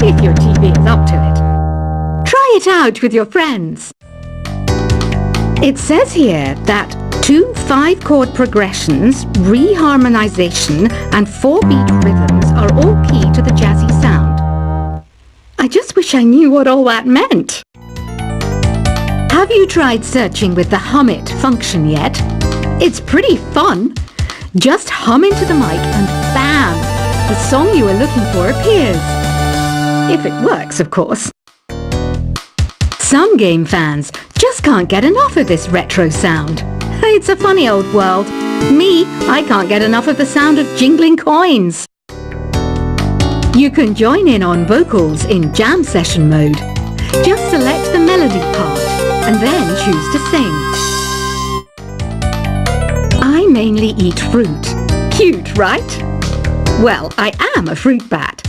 if your TV is up to it. Try it out with your friends. It says here that 2 5-chord progressions, reharmonization, and 4-beat rhythms are all key to the jazzy sound. I just wish I knew what all that meant. Have you tried searching with the Hum It function yet? It's pretty fun. Just hum into the mic and bam! The song you are looking for appears. If it works, of course. Some game fans just can't get enough of this retro sound. It's a funny old world. Me, I can't get enough of the sound of jingling coins. You can join in on vocals in jam session mode. Just select the melody part and then choose to sing. I mainly eat fruit. Cute, right? Well, I am a fruit bat.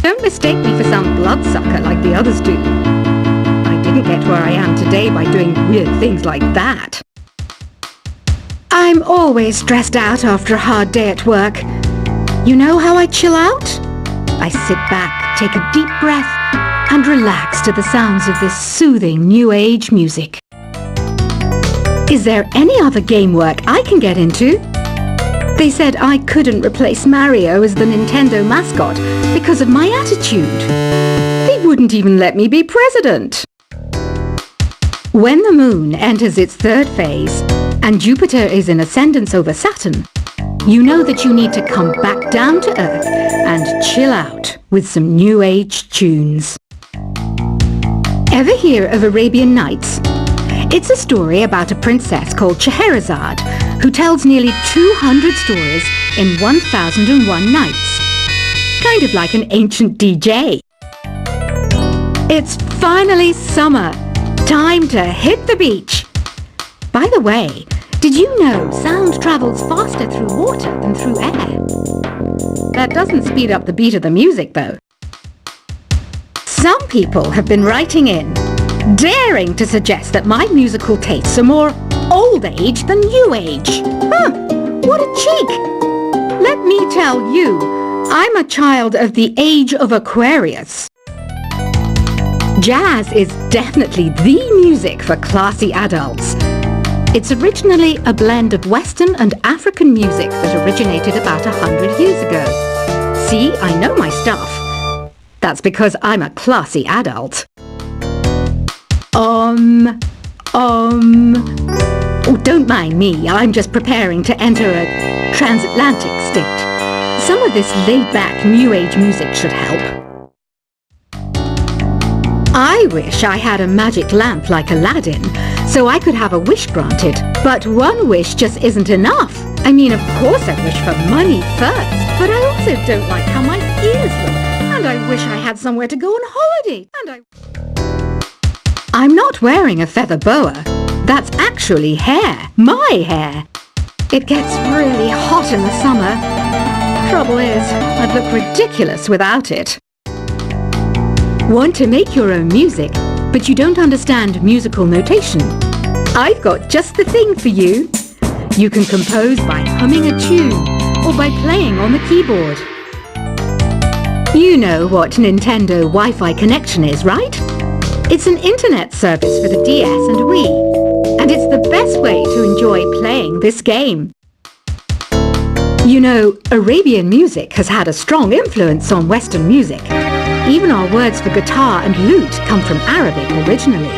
Don't mistake me for some bloodsucker like the others do. I didn't get where I am today by doing weird things like that. I'm always stressed out after a hard day at work. You know how I chill out? I sit back, take a deep breath, and relax to the sounds of this soothing new age music. Is there any other game work I can get into? They said I couldn't replace Mario as the Nintendo mascot because of my attitude. They wouldn't even let me be president. When the moon enters its 3rd phase and Jupiter is in ascendance over Saturn, you know that you need to come back down to Earth and chill out with some new age tunes. Ever hear of Arabian Nights? It's a story about a princess called Scheherazade who tells nearly 200 stories in 1001 nights. Kind of like an ancient DJ. It's finally summer. Time to hit the beach. By the way, did you know sound travels faster through water than through air? That doesn't speed up the beat of the music, though. Some people have been writing in, daring to suggest that my musical tastes are more old age than new age. Huh, what a cheek! Let me tell you, I'm a child of the age of Aquarius. Jazz is definitely the music for classy adults. It's originally a blend of Western and African music that originated about 100 years ago. See, I know my stuff. That's because I'm a classy adult. Oh, don't mind me. I'm just preparing to enter a transatlantic state. Some of this laid-back New Age music should help. I wish I had a magic lamp like Aladdin, so I could have a wish granted. But one wish just isn't enough. I mean, of course I wish for money first, but I also don't like how my ears look. And I wish I had somewhere to go on holiday. I'm not wearing a feather boa. That's actually hair. My hair. It gets really hot in the summer. Trouble is, I'd look ridiculous without it. Want to make your own music, but you don't understand musical notation? I've got just the thing for you. You can compose by humming a tune or by playing on the keyboard. You know what Nintendo Wi-Fi connection is, right? It's an internet service for the DS and Wii, and it's the best way to enjoy playing this game. You know, Arabian music has had a strong influence on Western music. Even our words for guitar and lute come from Arabic originally.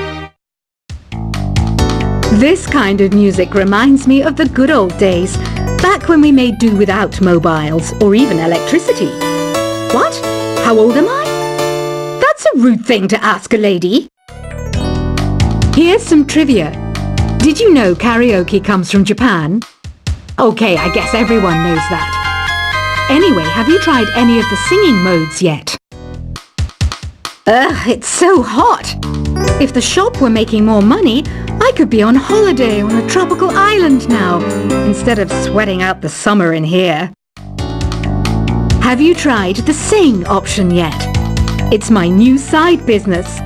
This kind of music reminds me of the good old days, back when we made do without mobiles or even electricity. What? How old am I? That's a rude thing to ask a lady. Here's some trivia. Did you know karaoke comes from Japan? Okay, I guess everyone knows that. Anyway, have you tried any of the singing modes yet? Ugh, it's so hot. If the shop were making more money, I could be on holiday on a tropical island now, instead of sweating out the summer in here. Have you tried the sing option yet? It's my new side business.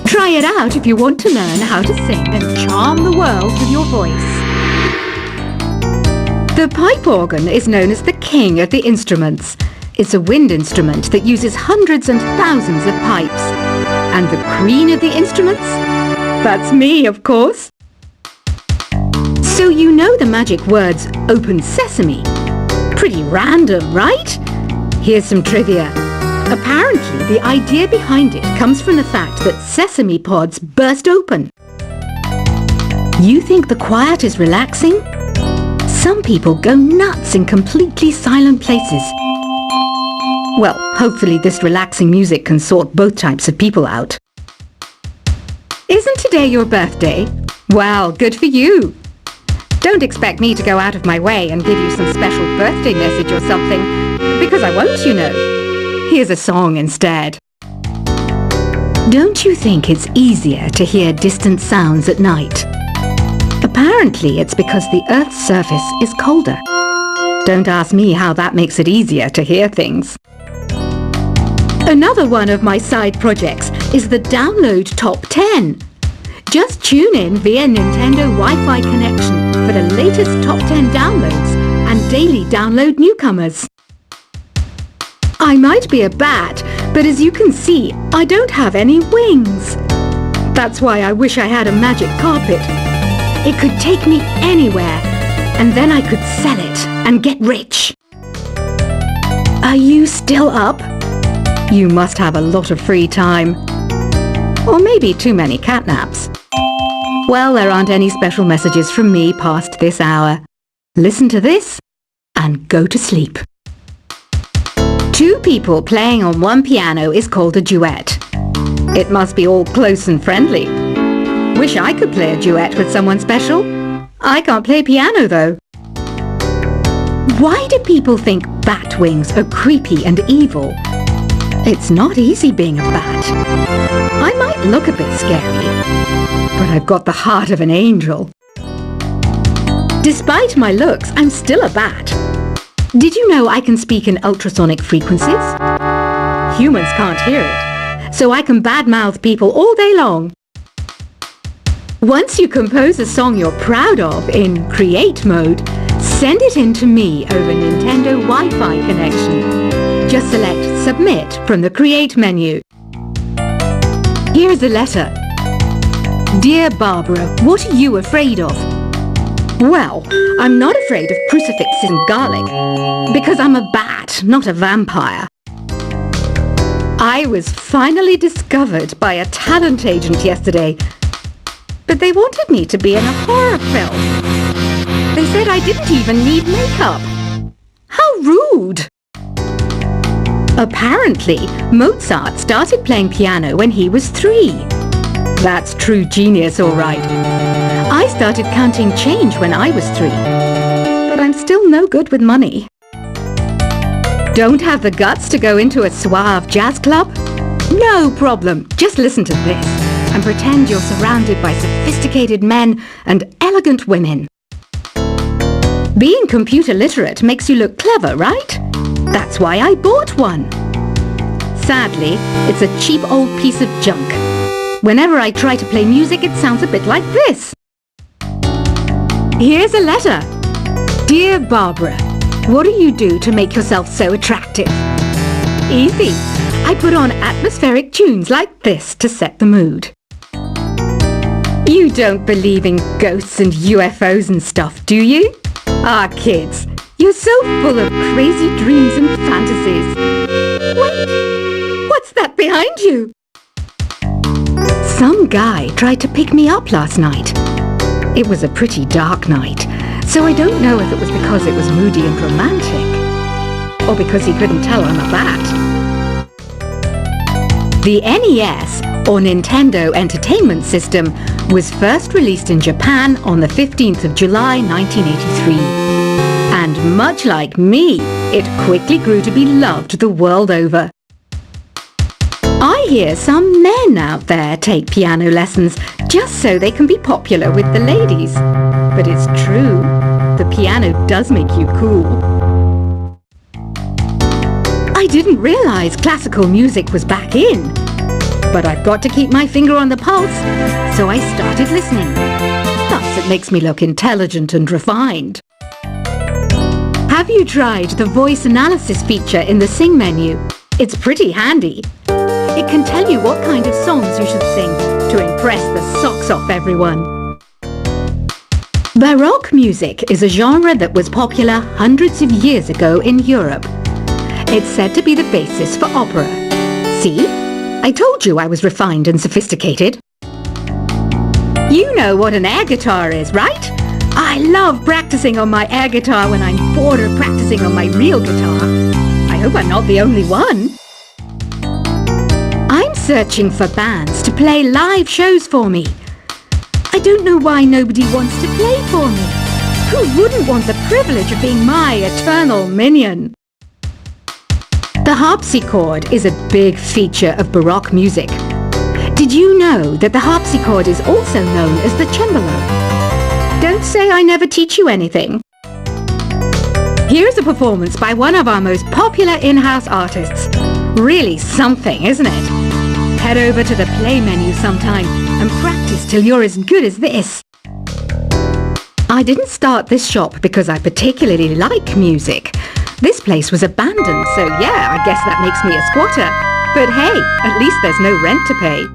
Try it out if you want to learn how to sing and charm the world with your voice. The pipe organ is known as the king of the instruments. is a wind instrument that uses hundreds and thousands of pipes. And the queen of the instruments? That's me, of course. So you know the magic words "Open Sesame"? Pretty random, right? Here's some trivia. Apparently, the idea behind it comes from the fact that sesame pods burst open. You think the quiet is relaxing? Some people go nuts in completely silent places. Well, hopefully this relaxing music can sort both types of people out. Isn't today your birthday? Well, good for you. Don't expect me to go out of my way and give you some special birthday message or something, because I won't, you know. Here's a song instead. Don't you think it's easier to hear distant sounds at night? Apparently it's because the Earth's surface is colder. Don't ask me how that makes it easier to hear things. Another one of my side projects is the Download Top 10. Just tune in via Nintendo Wi-Fi connection for the latest Top 10 downloads and daily download newcomers. I might be a bat, but as you can see, I don't have any wings. That's why I wish I had a magic carpet. It could take me anywhere, and then I could sell it and get rich. Are you still up? You must have a lot of free time. Or maybe too many catnaps. Well, there aren't any special messages from me past this hour. Listen to this and go to sleep. Two people playing on one piano is called a duet. It must be all close and friendly. Wish I could play a duet with someone special. I can't play piano though. Why do people think bat wings are creepy and evil? It's not easy being a bat. I might look a bit scary, but I've got the heart of an angel. Despite my looks, I'm still a bat. Did you know I can speak in ultrasonic frequencies? Humans can't hear it, so I can badmouth people all day long. Once you compose a song you're proud of in Create mode, send it in to me over Nintendo Wi-Fi connection. Just select Submit from the Create menu. Here's a letter. Dear Barbara, what are you afraid of? Well, I'm not afraid of crucifixes and garlic, because I'm a bat, not a vampire. I was finally discovered by a talent agent yesterday, but they wanted me to be in a horror film. They said I didn't even need makeup. How rude! Apparently, Mozart started playing piano when he was 3. That's true genius, all right. I started counting change when I was 3, but I'm still no good with money. Don't have the guts to go into a suave jazz club? No problem, just listen to this and pretend you're surrounded by sophisticated men and elegant women. Being computer literate makes you look clever, right? That's why I bought one. Sadly, it's a cheap old piece of junk. Whenever I try to play music, it sounds a bit like this. Here's a letter. Dear Barbara, what do you do to make yourself so attractive? Easy. I put on atmospheric tunes like this to set the mood. You don't believe in ghosts and UFOs and stuff, do you? Ah, kids, you're so full of crazy dreams and fantasies. Wait, what's that behind you? Some guy tried to pick me up last night. It was a pretty dark night, so I don't know if it was because it was moody and romantic, or because he couldn't tell I'm a bat. The NES, or Nintendo Entertainment System, was first released in Japan on the 15th of July 1983. And much like me, it quickly grew to be loved the world over. I hear some men out there take piano lessons just so they can be popular with the ladies. But it's true, the piano does make you cool. I didn't realize classical music was back in. But I've got to keep my finger on the pulse, so I started listening. Thus, it makes me look intelligent and refined. Have you tried the voice analysis feature in the Sing menu? It's pretty handy. It can tell you what kind of songs you should sing to impress the socks off everyone. Baroque music is a genre that was popular hundreds of years ago in Europe. It's said to be the basis for opera. See? I told you I was refined and sophisticated. You know what an air guitar is, right? I love practicing on my air guitar when I'm bored of practicing on my real guitar. I hope I'm not the only one. I'm searching for bands to play live shows for me. I don't know why nobody wants to play for me. Who wouldn't want the privilege of being my eternal minion? The harpsichord is a big feature of Baroque music. Did you know that the harpsichord is also known as the cembalo? Don't say I never teach you anything. Here's a performance by one of our most popular in-house artists. Really something, isn't it? Head over to the play menu sometime and practice till you're as good as this. I didn't start this shop because I particularly like music. This place was abandoned, so yeah, I guess that makes me a squatter. But hey, at least there's no rent to pay.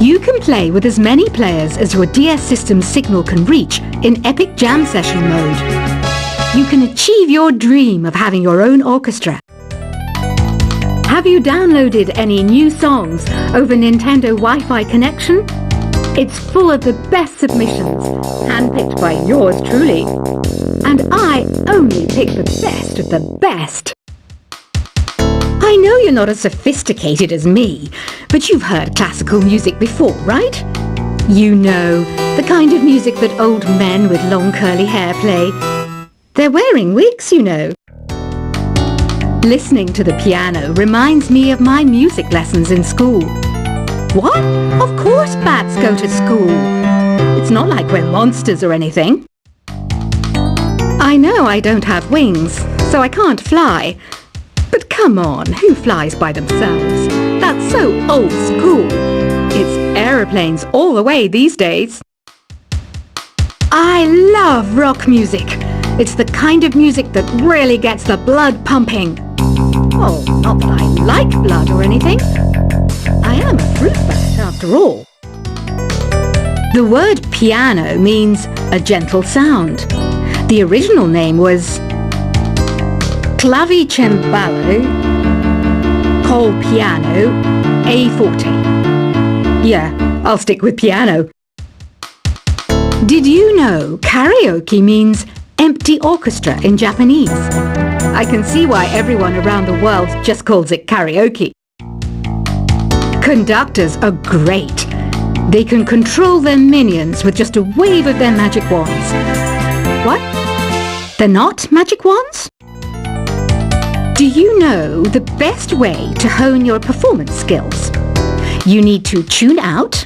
You can play with as many players as your DS system's signal can reach in Epic Jam Session mode. You can achieve your dream of having your own orchestra. Have you downloaded any new songs over Nintendo Wi-Fi connection? It's full of the best submissions, handpicked by yours truly. And I only pick the best of the best. I know you're not as sophisticated as me, but you've heard classical music before, right? You know, the kind of music that old men with long curly hair play. They're wearing wigs, you know. Listening to the piano reminds me of my music lessons in school. What? Of course bats go to school. It's not like we're monsters or anything. I know I don't have wings, so I can't fly. But come on, who flies by themselves? That's so old school. It's aeroplanes all the way these days. I love rock music. It's the kind of music that really gets the blood pumping. Oh, not that I like blood or anything. I am a fruit bat after all. The word piano means a gentle sound. The original name was clavicembalo col piano a forte. Yeah, I'll stick with piano. Did you know karaoke means empty orchestra in Japanese? I can see why everyone around the world just calls it karaoke. Conductors are great. They can control their minions with just a wave of their magic wands. What? They're not magic wands? Do you know the best way to hone your performance skills? You need to tune out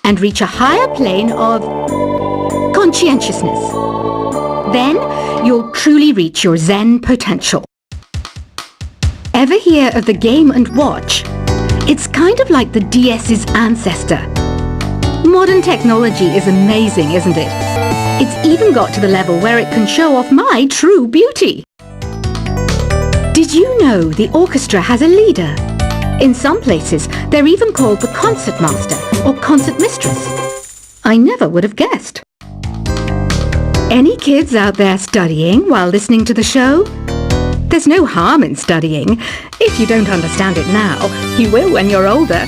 and reach a higher plane of conscientiousness. Then you'll truly reach your Zen potential. Ever hear of the Game & Watch? It's kind of like the DS's ancestor. Modern technology is amazing, isn't it? It's even got to the level where it can show off my true beauty. Did you know the orchestra has a leader? In some places, they're even called the concert master or concert mistress. I never would have guessed. Any kids out there studying while listening to the show? There's no harm in studying. If you don't understand it now, you will when you're older.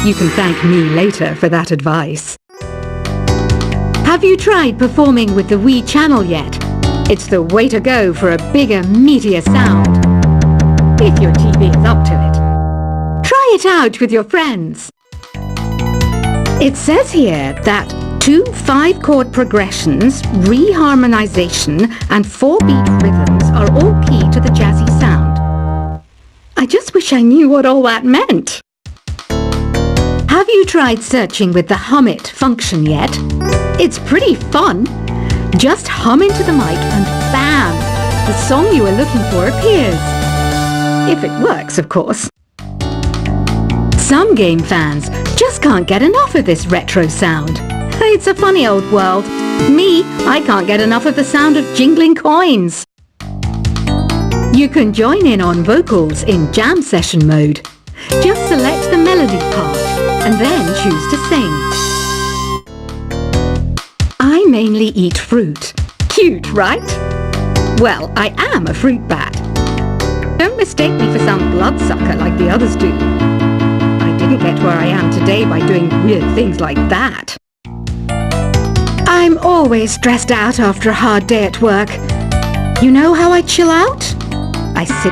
You can thank me later for that advice. Have you tried performing with the Wii channel yet? It's the way to go for a bigger, meatier sound. If your TV is up to it. Try it out with your friends. It says here that 2 5-chord progressions, reharmonization, and 4-beat rhythms are all key to the jazzy sound. I just wish I knew what all that meant. Have you tried searching with the Hum It function yet? It's pretty fun. Just hum into the mic and bam! The song you are looking for appears. If it works, of course. Some game fans just can't get enough of this retro sound. It's a funny old world. Me, I can't get enough of the sound of jingling coins. You can join in on vocals in jam session mode. Just select the melody part and then choose to sing. I mainly eat fruit. Cute, right? Well, I am a fruit bat. Don't mistake me for some bloodsucker like the others do. I didn't get where I am today by doing weird things like that. I'm always stressed out after a hard day at work. You know how I chill out? I sit